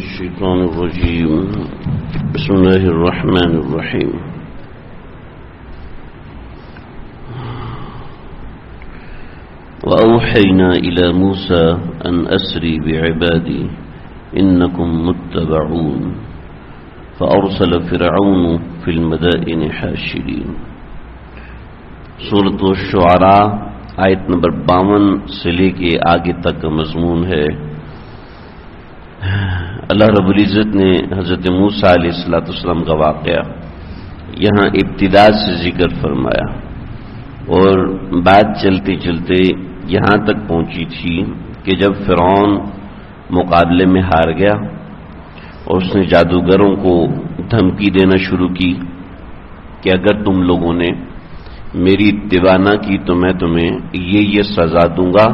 الشيطان الرجيم بسم الله الرحمن الرحيم وأوحينا إلى موسى أن أسري بعبادي إنكم متبعون فأرسل فرعون في المدائن حاشرين. سورۃ الشعراء آیت نمبر 52 سے لے کے آگے تک کا مضمون ہے. اللہ رب العزت نے حضرت موسیٰ علیہ السلام کا واقعہ یہاں ابتدا سے ذکر فرمایا اور بات چلتے چلتے یہاں تک پہنچی تھی کہ جب فرعون مقابلے میں ہار گیا اور اس نے جادوگروں کو دھمکی دینا شروع کی کہ اگر تم لوگوں نے میری اتباع نہ کی تو میں تمہیں یہ سزا دوں گا.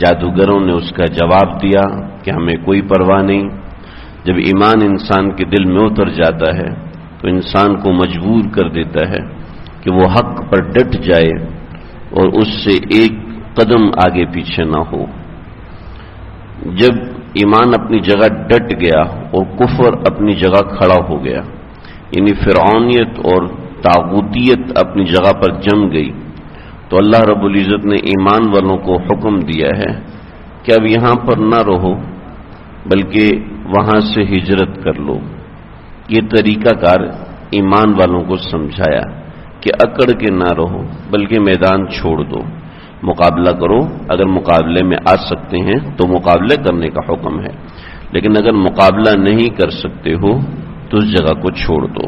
جادوگروں نے اس کا جواب دیا کہ ہمیں کوئی پرواہ نہیں. جب ایمان انسان کے دل میں اتر جاتا ہے تو انسان کو مجبور کر دیتا ہے کہ وہ حق پر ڈٹ جائے اور اس سے ایک قدم آگے پیچھے نہ ہو. جب ایمان اپنی جگہ ڈٹ گیا اور کفر اپنی جگہ کھڑا ہو گیا، یعنی فرعونیت اور طاغوتیت اپنی جگہ پر جم گئی، تو اللہ رب العزت نے ایمان والوں کو حکم دیا ہے کہ اب یہاں پر نہ رہو بلکہ وہاں سے ہجرت کر لو. یہ طریقہ کار ایمان والوں کو سمجھایا کہ اکڑ کے نہ رہو بلکہ میدان چھوڑ دو، مقابلہ کرو. اگر مقابلے میں آ سکتے ہیں تو مقابلے کرنے کا حکم ہے، لیکن اگر مقابلہ نہیں کر سکتے ہو تو اس جگہ کو چھوڑ دو.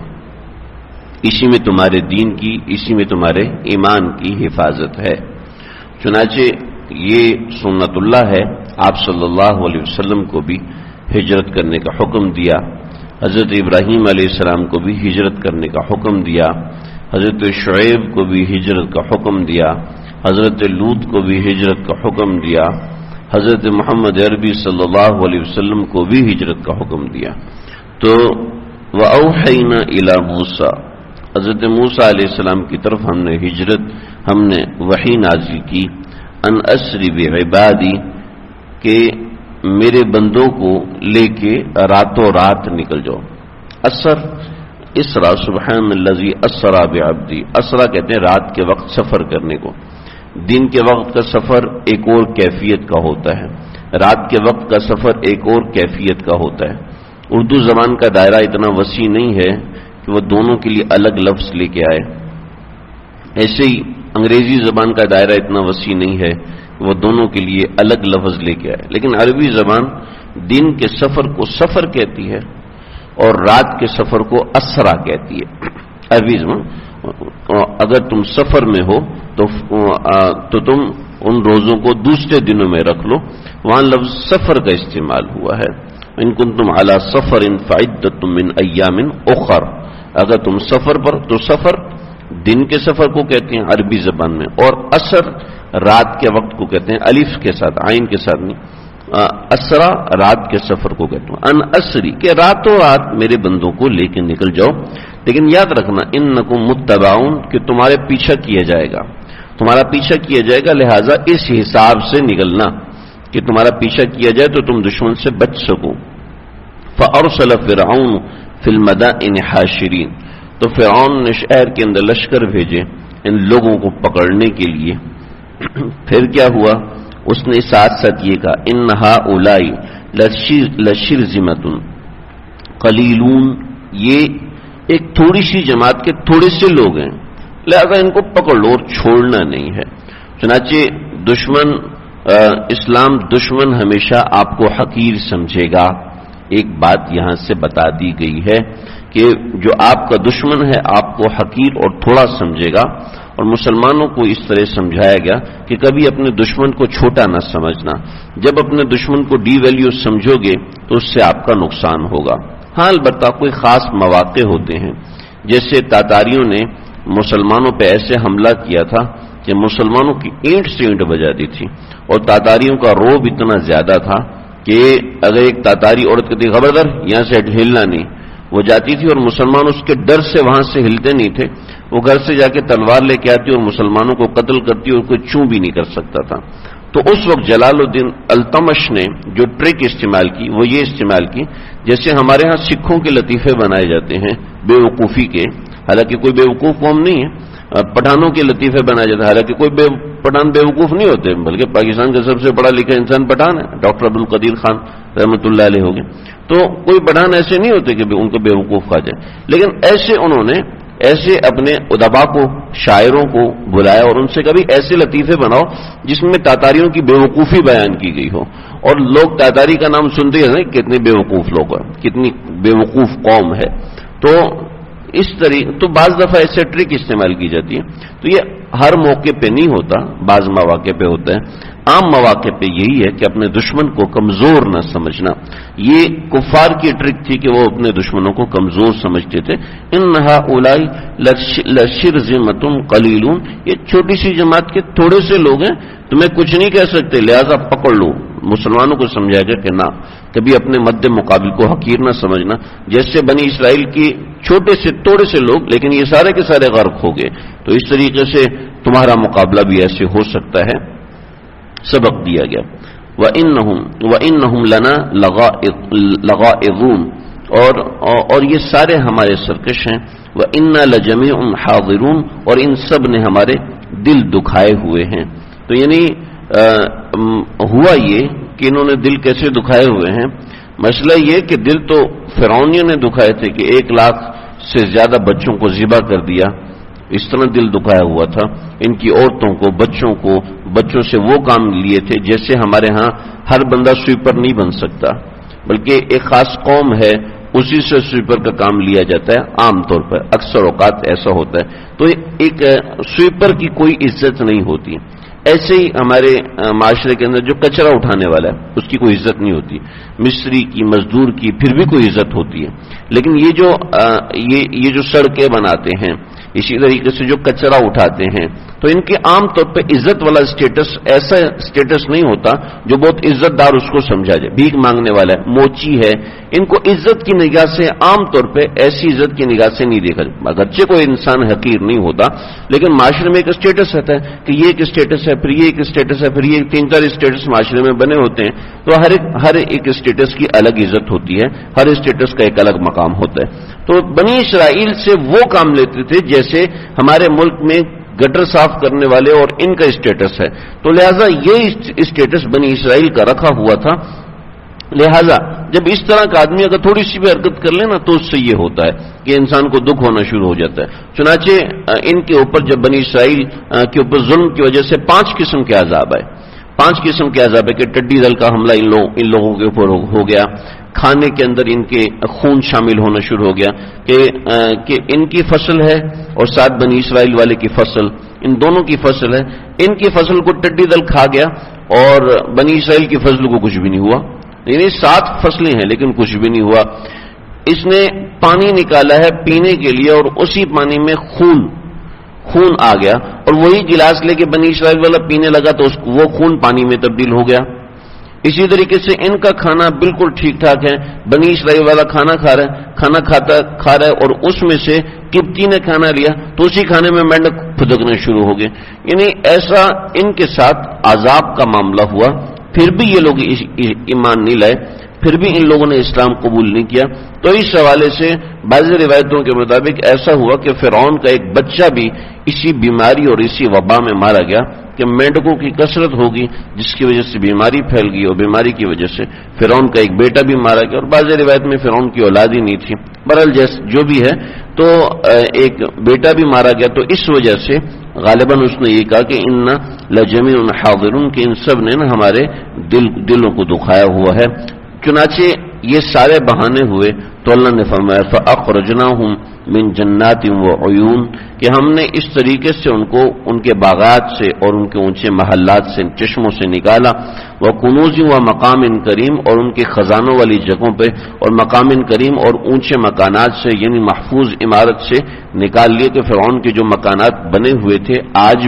اسی میں تمہارے دین کی، اسی میں تمہارے ایمان کی حفاظت ہے. چنانچہ یہ سنت اللہ ہے. آپ صلی اللہ علیہ وسلم کو بھی ہجرت کرنے کا حکم دیا، حضرت ابراہیم علیہ السلام کو بھی ہجرت کرنے کا حکم دیا، حضرت شعیب کو بھی ہجرت کا حکم دیا، حضرت لوط کو بھی ہجرت کا حکم دیا، حضرت محمد عربی صلی اللہ علیہ وسلم کو بھی ہجرت کا حکم دیا. تو وَأَوْحَيْنَا إِلَى مُوسَىٰ، حضرت موسیٰ علیہ السلام کی طرف ہم نے وحی نازل کی، ان اسری بعبادی، کہ میرے بندوں کو لے کے راتوں رات نکل جاؤ. اسرا سبحان الذی اسرا بعبدی. اسرا کہتے ہیں رات کے وقت سفر کرنے کو. دن کے وقت کا سفر ایک اور کیفیت کا ہوتا ہے، رات کے وقت کا سفر ایک اور کیفیت کا ہوتا ہے. اردو زبان کا دائرہ اتنا وسیع نہیں ہے کہ وہ دونوں کے لیے الگ لفظ لے کے آئے. ایسے ہی انگریزی زبان کا دائرہ اتنا وسیع نہیں ہے کہ وہ دونوں کے لیے الگ لفظ لے کے آئے. لیکن عربی زبان دن کے سفر کو سفر کہتی ہے اور رات کے سفر کو اسرا کہتی ہے. عربی زبان اگر تم سفر میں ہو تو تم ان روزوں کو دوسرے دنوں میں رکھ لو. وہاں لفظ سفر کا استعمال ہوا ہے. ان کنتم علی سفر فعدۃ من ایام اخر. اگر تم سفر پر، تو سفر دن کے سفر کو کہتے ہیں عربی زبان میں، اور اثر رات کے وقت کو کہتے ہیں، الف کے ساتھ، عین کے ساتھ نہیں. اسرا رات کے سفر کو کہتے ہیں. ان اسری کہ راتوں رات میرے بندوں کو لے کے نکل جاؤ. لیکن یاد رکھنا انکم متبعون، کہ تمہارے پیچھا کیا جائے گا، تمہارا پیچھا کیا جائے گا. لہذا اس حساب سے نکلنا کہ تمہارا پیچھا کیا جائے تو تم دشمن سے بچ سکو. فأرسل فرعون فی المدائن حاشرین. تو فرعون نے شہر کے اندر لشکر بھیجے ان لوگوں کو پکڑنے کے لیے. پھر کیا ہوا؟ اس نے ساتھ ساتھ یہ کہا ان ہؤلاء لشرذمۃ قلیلون، یہ ایک تھوڑی سی جماعت کے تھوڑے سے لوگ ہیں، لہذا ان کو پکڑ لو اور چھوڑنا نہیں ہے. چنانچہ اسلام دشمن ہمیشہ آپ کو حقیر سمجھے گا. ایک بات یہاں سے بتا دی گئی ہے کہ جو آپ کا دشمن ہے آپ کو حقیر اور تھوڑا سمجھے گا، اور مسلمانوں کو اس طرح سمجھایا گیا کہ کبھی اپنے دشمن کو چھوٹا نہ سمجھنا. جب اپنے دشمن کو ڈی ویلیو سمجھو گے تو اس سے آپ کا نقصان ہوگا. ہاں البتہ کوئی خاص مواقع ہوتے ہیں، جیسے تاتاریوں نے مسلمانوں پہ ایسے حملہ کیا تھا کہ مسلمانوں کی اینٹ سے اینٹ بجا دی تھی، اور تاتاریوں کا روب اتنا زیادہ تھا کہ اگر ایک تاتاری عورت کہتی خبردار یہاں سے ہلنا نہیں، وہ جاتی تھی اور مسلمان اس کے ڈر سے وہاں سے ہلتے نہیں تھے. وہ گھر سے جا کے تلوار لے کے آتی اور مسلمانوں کو قتل کرتی اور کوئی چوں بھی نہیں کر سکتا تھا. تو اس وقت جلال الدین التمش نے جو ٹرک استعمال کی وہ یہ استعمال کی، جیسے ہمارے ہاں سکھوں کے لطیفے بنائے جاتے ہیں بے وقوفی کے، حالانکہ کوئی بے وقوف قوم نہیں ہے، پٹھانوں کے لطیفے بنائے جاتے ہیں، حالانکہ کوئی پٹھان بے وقوف نہیں ہوتے، بلکہ پاکستان کا سب سے پڑھا لکھا انسان پٹھان ہے، ڈاکٹر عبدالقدیر خان رحمۃ اللہ علیہ ہو گئے، تو کوئی پٹھان ایسے نہیں ہوتے کہ ان کو بے وقوف کہا جائے، لیکن ایسے انہوں نے ایسے اپنے ادبا کو، شاعروں کو بلایا اور ان سے کبھی ایسے لطیفے بناؤ جس میں تاتاریوں کی بے وقوفی بیان کی گئی ہو، اور لوگ تاتاری کا نام سنتے ہیں کتنے بے وقوف لوگ ہیں، کتنی بے وقوف قوم ہے، تو اس طریقے تو بعض دفعہ ایسے ٹرک استعمال کی جاتی ہے، تو یہ ہر موقع پہ نہیں ہوتا، بعض مواقع پہ ہوتا ہے، عام مواقع پہ یہی ہے کہ اپنے دشمن کو کمزور نہ سمجھنا، یہ کفار کی ٹرک تھی کہ وہ اپنے دشمنوں کو کمزور سمجھتے تھے، انہا اولائی لشرذمۃ قلیلون، یہ چھوٹی سی جماعت کے تھوڑے سے لوگ ہیں، تمہیں کچھ نہیں کہہ سکتے لہذا پکڑ لو، مسلمانوں کو سمجھائے گا کہ نہ، کبھی اپنے مد مقابل کو حقیر نہ سمجھنا، جیسے بنی اسرائیل کی چھوٹے سے توڑے سے لوگ لیکن یہ سارے کے سارے غرق ہو گئے، تو اس طریقے سے تمہارا مقابلہ بھی ایسے ہو سکتا ہے، سبق دیا گیا۔ وَإِنَّهُمْ لَنَا لَغَائِظُونَ، اور یہ سارے ہمارے سرکش ہیں، وَإِنَّا لَجَمِيعٌ حَاضِرُونَ، اور ان سب نے ہمارے دل دکھائے ہوئے ہیں، تو یعنی ہوا یہ کہ انہوں نے دل کیسے دکھائے ہوئے ہیں، مسئلہ یہ کہ دل تو فرعونیوں نے دکھائے تھے کہ 1 لاکھ سے زیادہ بچوں کو ذبح کر دیا، اس طرح دل دکھایا ہوا تھا، ان کی عورتوں کو، بچوں سے وہ کام لیے تھے جیسے ہمارے ہاں ہر بندہ سویپر نہیں بن سکتا، بلکہ ایک خاص قوم ہے اسی سے سویپر کا کام لیا جاتا ہے، عام طور پر اکثر اوقات ایسا ہوتا ہے، تو ایک سویپر کی کوئی عزت نہیں ہوتی، ایسے ہی ہمارے معاشرے کے اندر جو کچرا اٹھانے والا ہے اس کی کوئی عزت نہیں ہوتی، مستری کی، مزدور کی پھر بھی کوئی عزت ہوتی ہے، لیکن یہ جو سڑکیں بناتے ہیں، اسی طریقے سے جو کچرا اٹھاتے ہیں، تو ان کے عام طور پہ عزت والا اسٹیٹس ایسا اسٹیٹس نہیں ہوتا جو بہت عزت دار اس کو سمجھا جائے، بھیک مانگنے والا ہے، موچی ہے، ان کو عزت کی نگاہ سے عام طور پہ ایسی عزت کی نگاہ سے نہیں دیکھا جائے، اگرچہ کوئی انسان حقیر نہیں ہوتا، لیکن معاشرے میں ایک اسٹیٹس رہتا ہے کہ یہ ایک اسٹیٹس ہے، پھر یہ ایک اسٹیٹس ہے، پھر یہ 3-4 اسٹیٹس معاشرے میں بنے ہوتے ہیں، تو ہر ایک اسٹیٹس کی الگ عزت ہوتی ہے، ہر اسٹیٹس کا ایک الگ مقام ہوتا ہے، تو بنی اسرائیل سے وہ کام لیتے تھے جیسے ہمارے ملک میں گٹر صاف کرنے والے اور ان کا اسٹیٹس ہے، تو لہذا یہ اسٹیٹس بنی اسرائیل کا رکھا ہوا تھا، لہذا جب اس طرح کا آدمی اگر تھوڑی سی بھی حرکت کر لے نا تو اس سے یہ ہوتا ہے کہ انسان کو دکھ ہونا شروع ہو جاتا ہے، چنانچہ ان کے اوپر جب بنی اسرائیل کے اوپر ظلم کی وجہ سے 5 قسم کے عذاب آئے، 5 قسم کے عذاب ہے کہ ٹڈی دل کا حملہ ان لوگوں کے اوپر ہو گیا، کھانے کے اندر ان کے خون شامل ہونا شروع ہو گیا کہ ان کی فصل ہے اور ساتھ بنی اسرائیل والے کی فصل، ان دونوں کی فصل ہے، ان کی فصل کو ٹڈی دل کھا گیا اور بنی اسرائیل کی فصل کو کچھ بھی نہیں ہوا، یعنی 7 فصلیں ہیں لیکن کچھ بھی نہیں ہوا، اس نے پانی نکالا ہے پینے کے لیے اور اسی پانی میں خون آ گیا اور وہی گلاس لے کے بنی اسرائیل والا پینے لگا تو وہ خون پانی میں تبدیل ہو گیا، اسی طریقے سے ان کا کھانا بالکل ٹھیک ٹھاک ہے، بنی اسرائیل والا کھانا کھا رہا ہے اور اس میں سے قبطی نے کھانا لیا تو اسی کھانے میں مینڈک پھدکنے شروع ہو گئے، یعنی ایسا ان کے ساتھ عذاب کا معاملہ ہوا، پھر بھی یہ لوگ ایمان نہیں لائے، پھر بھی ان لوگوں نے اسلام قبول نہیں کیا، تو اس حوالے سے بعض روایتوں کے مطابق ایسا ہوا کہ فرعون کا ایک بچہ بھی اسی بیماری اور اسی وبا میں مارا گیا کہ مینڈکوں کی کثرت ہوگی جس کی وجہ سے بیماری پھیل گئی اور بیماری کی وجہ سے فرعون کا ایک بیٹا بھی مارا گیا اور بعض روایت میں فرعون کی اولاد ہی نہیں تھی، بہرحال جو بھی ہے تو ایک بیٹا بھی مارا گیا، تو اس وجہ سے غالباً اس نے یہ کہا کہ ان لجمیع حاضرون، کہ ان سب نے نا ہمارے دلوں کو دکھایا ہوا ہے، چنانچہ یہ سارے بہانے ہوئے تو اللہ نے فرمایا فَأَخْرَجْنَاهُمْ مِنْ جَنَّاتٍ وَعُيُونٍ، کہ ہم نے اس طریقے سے ان کو ان کے باغات سے اور ان کے اونچے محلات سے، چشموں سے نکالا، وَكُنُوزٍ وَمَقَامٍ کریم، اور ان کے خزانوں والی جگہوں پہ اور مقام کریم اور اونچے مکانات سے یعنی محفوظ عمارت سے نکال لیے، کہ فرعون کے جو مکانات بنے ہوئے تھے آج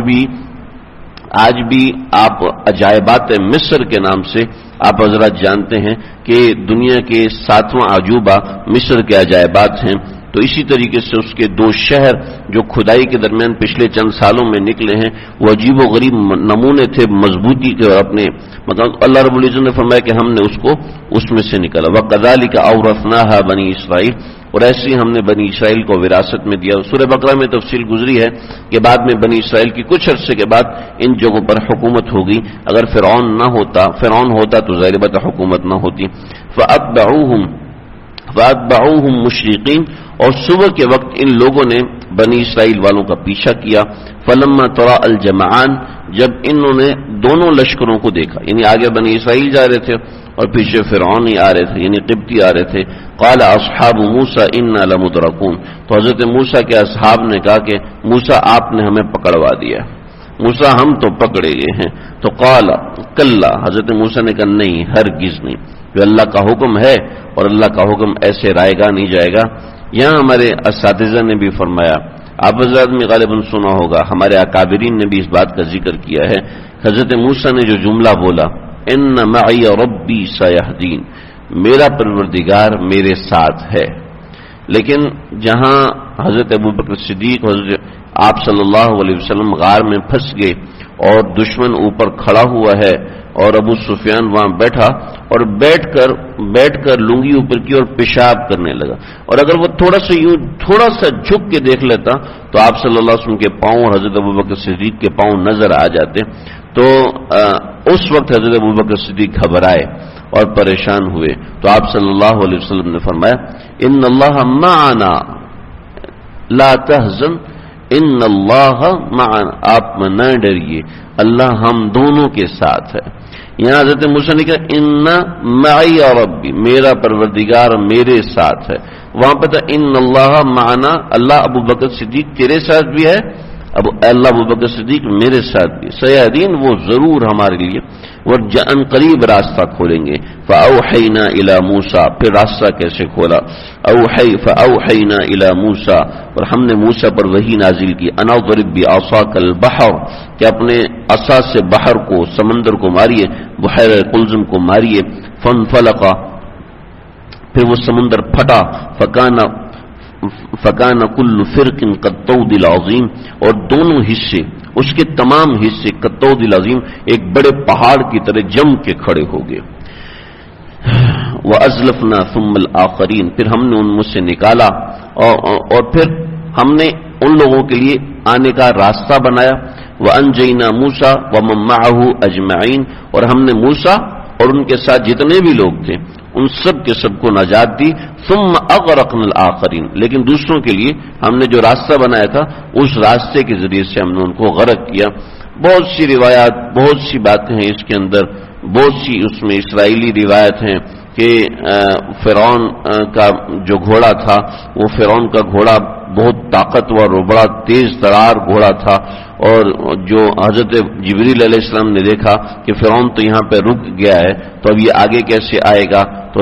بھی آپ عجائبات مصر کے نام سے آپ حضرات جانتے ہیں کہ دنیا کے 7واں عجوبہ مصر کے عجائبات ہیں، تو اسی طریقے سے اس کے 2 شہر جو کھدائی کے درمیان پچھلے چند سالوں میں نکلے ہیں وہ عجیب و غریب نمونے تھے مضبوطی کے، اور اپنے مطلب اللہ رب العزت نے فرمایا کہ ہم نے اس کو اس میں سے نکالا. وَكَذَلِكَ أَوْرَثْنَاهَا بَنِي اسرائیل، اور ایسے ہی ہم نے بنی اسرائیل کو وراثت میں دیا. سورہ بقرہ میں تفصیل گزری ہے کہ بعد میں بنی اسرائیل کی کچھ عرصے کے بعد ان جگہوں پر حکومت ہوگی. اگر فرعون ہوتا تو ظاہر بات حکومت نہ ہوتی. فَأَتْبَعُوهُمْ مُشْرِقِينَ، اور صبح کے وقت ان لوگوں نے بنی اسرائیل والوں کا پیچھا کیا. فَلَمَّا تَرَاءَ الْجَمْعَانِ، جب انہوں نے دونوں لشکروں کو دیکھا، یعنی آگے بنی اسرائیل جا رہے تھے اور پیچھے فرعون ہی آ رہے تھے، یعنی قبطی آ رہے تھے. قال اصحاب موسیٰ انا لمدرکون، تو حضرت موسیٰ کے اصحاب نے کہا کہ موسیٰ آپ نے ہمیں پکڑوا دیا، موسیٰ ہم تو پکڑے گئے ہیں. تو قال کلا، حضرت موسیٰ نے کہا نہیں، ہرگز نہیں، جو اللہ کا حکم ہے اور اللہ کا حکم ایسے رائے گا نہیں جائے گا. یہاں ہمارے اساتذہ نے بھی فرمایا، آپ حضرات میں غالباً سنا ہوگا، ہمارے اکابرین نے بھی اس بات کا ذکر کیا ہے. حضرت موسیٰ نے جو جملہ بولا، ان معی ربی سیہدین، میرا پروردگار میرے ساتھ ہے. لیکن جہاں حضرت ابوبکر صدیق حضرت آپ صلی اللہ علیہ وسلم غار میں پھنس گئے اور دشمن اوپر کھڑا ہوا ہے اور ابو سفیان وہاں بیٹھا اور بیٹھ کر لنگی اوپر کی اور پیشاب کرنے لگا، اور اگر وہ تھوڑا سا جھک کے دیکھ لیتا تو آپ صلی اللہ علیہ وسلم کے پاؤں اور حضرت ابوبکر صدیق کے پاؤں نظر آ جاتے. تو اس وقت حضرت ابوبکر صدیق گھبرائے اور پریشان ہوئے. تو آپ صلی اللہ علیہ وسلم نے فرمایا ان اللہ معنا لا تحزن ان اللہ معنا، آپ نہ ڈریے، اللہ ہم دونوں کے ساتھ ہے. یہاں حضرت موسیٰ نے کہا ان معی ربی، میرا پروردگار میرے ساتھ ہے. وہاں پہ تھا ان اللہ معنا، اللہ ابوبکر صدیق تیرے ساتھ بھی ہے، اللہ ابوبکر صدیق میرے ساتھ بھی. سیہدین، وہ ضرور ہمارے لیے وہ ان قریب راستہ کھولیں گے. فاوحینا الی موسیٰ، پھر راستہ کیسے کھولا؟ فاوحینا الی موسیٰ، اور ہم نے موسیٰ پر وحی نازل کی، ان اضرب بعصاک البحر، کہ اپنے عصا سے بحر کو، سمندر کو ماریے، بحیرہ قلزم کو ماریے. فانفلق، پھر وہ سمندر پھٹا. فکان کل فرق کالطود العظیم، اور دونوں حصے، اس کے تمام حصے کالطود العظیم، ایک بڑے پہاڑ کی طرح جم کے کھڑے ہو گئے. وَأَزْلَفْنَا ثُمَّ الْآخَرِينَ، پھر ہم نے ان میں سے نکالا اور پھر ہم نے ان لوگوں کے لیے آنے کا راستہ بنایا. وَأَنْجَيْنَا مُوسَىٰ وَمَن مَّعَهُ أَجْمَعِينَ، اور ہم نے موسیٰ اور ان کے ساتھ جتنے بھی لوگ تھے ان سب کے سب کو نجات دی. ثم اغرقنا الآخرین، لیکن دوسروں کے لیے ہم نے جو راستہ بنایا تھا اس راستے کے ذریعے سے ہم نے ان کو غرق کیا. بہت سی روایات، بہت سی باتیں ہیں اس کے اندر، بہت سی اس میں اسرائیلی روایت ہیں کہ فرعون کا جو گھوڑا تھا وہ فرعون کا گھوڑا بہت طاقتور اور بڑا تیز ترار گھوڑا تھا، اور جو حضرت جبریل علیہ السلام نے دیکھا کہ فرعون تو یہاں پہ رک گیا ہے تو اب یہ آگے کیسے آئے گا، تو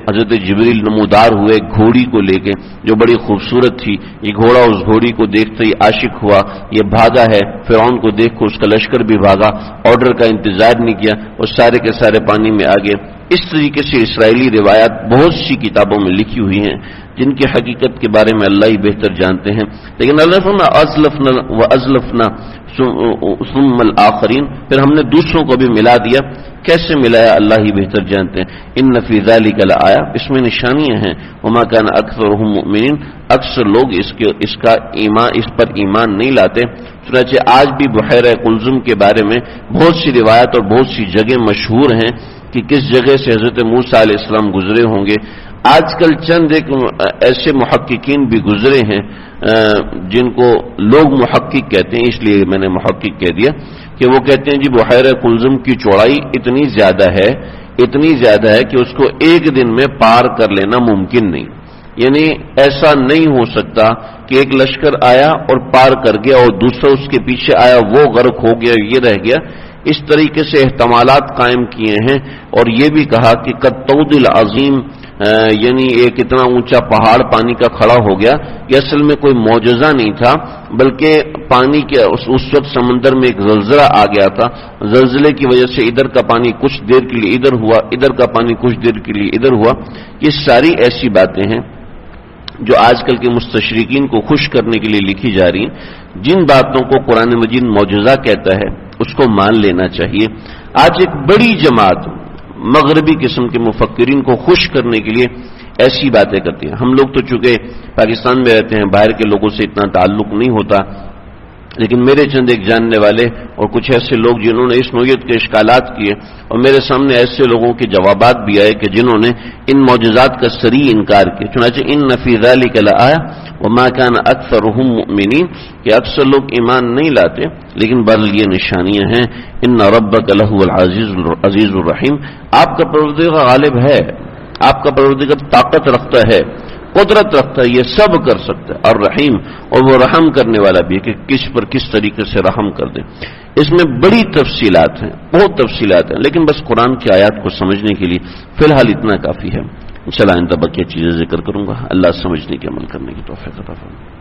حضرت جبریل نمودار ہوئے گھوڑی کو لے کے جو بڑی خوبصورت تھی. یہ گھوڑا اس گھوڑی کو دیکھتے ہی عاشق ہوا، یہ بھاگا ہے، فرعون کو دیکھ کر اس کا لشکر بھی بھاگا، آرڈر کا انتظار نہیں کیا اور سارے کے سارے پانی میں آ گئے. اس طریقے سے اسرائیلی روایات بہت سی کتابوں میں لکھی ہوئی ہیں جن کی حقیقت کے بارے میں اللہ ہی بہتر جانتے ہیں. لیکن اللہ فرمایا وَأَزْلَفْنَا ثُمَّ الْآخَرِينَ، پھر ہم نے دوسروں کو بھی ملا دیا. کیسے ملایا اللہ ہی بہتر جانتے ہیں. ان فی ذلک لآیہ، اس میں نشانیاں ہیں. وما کان اکثرهم مؤمنین، اکثر لوگ اس پر ایمان نہیں لاتے. چنانچہ آج بھی بحیرہ قلزم کے بارے میں بہت سی روایات اور بہت سی جگہ مشہور ہیں کہ کس جگہ سے حضرت موسیٰ علیہ السلام گزرے ہوں گے. آج کل چند ایک ایسے محققین بھی گزرے ہیں جن کو لوگ محقق کہتے ہیں، اس لیے میں نے محقق کہہ دیا، کہ وہ کہتے ہیں جی بحیرہ قلزم کی چوڑائی اتنی زیادہ ہے کہ اس کو ایک دن میں پار کر لینا ممکن نہیں. یعنی ایسا نہیں ہو سکتا کہ ایک لشکر آیا اور پار کر گیا اور دوسرا اس کے پیچھے آیا وہ غرق ہو گیا، یہ رہ گیا. اس طریقے سے احتمالات قائم کیے ہیں. اور یہ بھی کہا کہ کالطود العظیم، یعنی ایک اتنا اونچا پہاڑ پانی کا کھڑا ہو گیا، یہ اصل میں کوئی معجزہ نہیں تھا، بلکہ پانی کے اس وقت سمندر میں ایک زلزلہ آ گیا تھا. زلزلے کی وجہ سے ادھر کا پانی کچھ دیر کے لیے ادھر ہوا، ادھر کا پانی کچھ دیر کے لیے ادھر ہوا. یہ ساری ایسی باتیں ہیں جو آج کل کے مستشرقین کو خوش کرنے کے لیے لکھی جا رہی ہیں، جن باتوں کو قرآن مجید معجزہ کہتا ہے اس کو مان لینا چاہیے۔ آج ایک بڑی جماعت مغربی قسم کے مفکرین کو خوش کرنے کے لیے ایسی باتیں کرتی ہیں۔ ہم لوگ تو چونکہ پاکستان میں رہتے ہیں، باہر کے لوگوں سے اتنا تعلق نہیں ہوتا، لیکن میرے چند ایک جاننے والے اور کچھ ایسے لوگ جنہوں نے اس نوعیت کے اشکالات کیے، اور میرے سامنے ایسے لوگوں کے جوابات بھی آئے کہ جنہوں نے ان معجزات کا صریح انکار کیا۔ چنانچہ ان فی ذلک لآیہ وما کان اکثرهم مؤمنین، کہ اکثر لوگ ایمان نہیں لاتے لیکن بہرحال یہ نشانیاں ہیں۔ ان ربک لہو العزیز الرحیم، آپ کا پروردگار غالب ہے، آپ کا پروردگار طاقت رکھتا ہے، قدرت رکھتا ہے، یہ سب کر سکتا ہے، اور رحیم، اور وہ رحم کرنے والا بھی ہے کہ کس پر کس طریقے سے رحم کر دے۔ اس میں بڑی تفصیلات ہیں، بہت تفصیلات ہیں، لیکن بس قرآن کی آیات کو سمجھنے کے لیے فی الحال اتنا کافی ہے۔ انشاءاللہ آئندہ بقیہ چیزیں ذکر کروں گا۔ اللہ سمجھنے کے عمل کرنے کی توفیق عطا فرمائے۔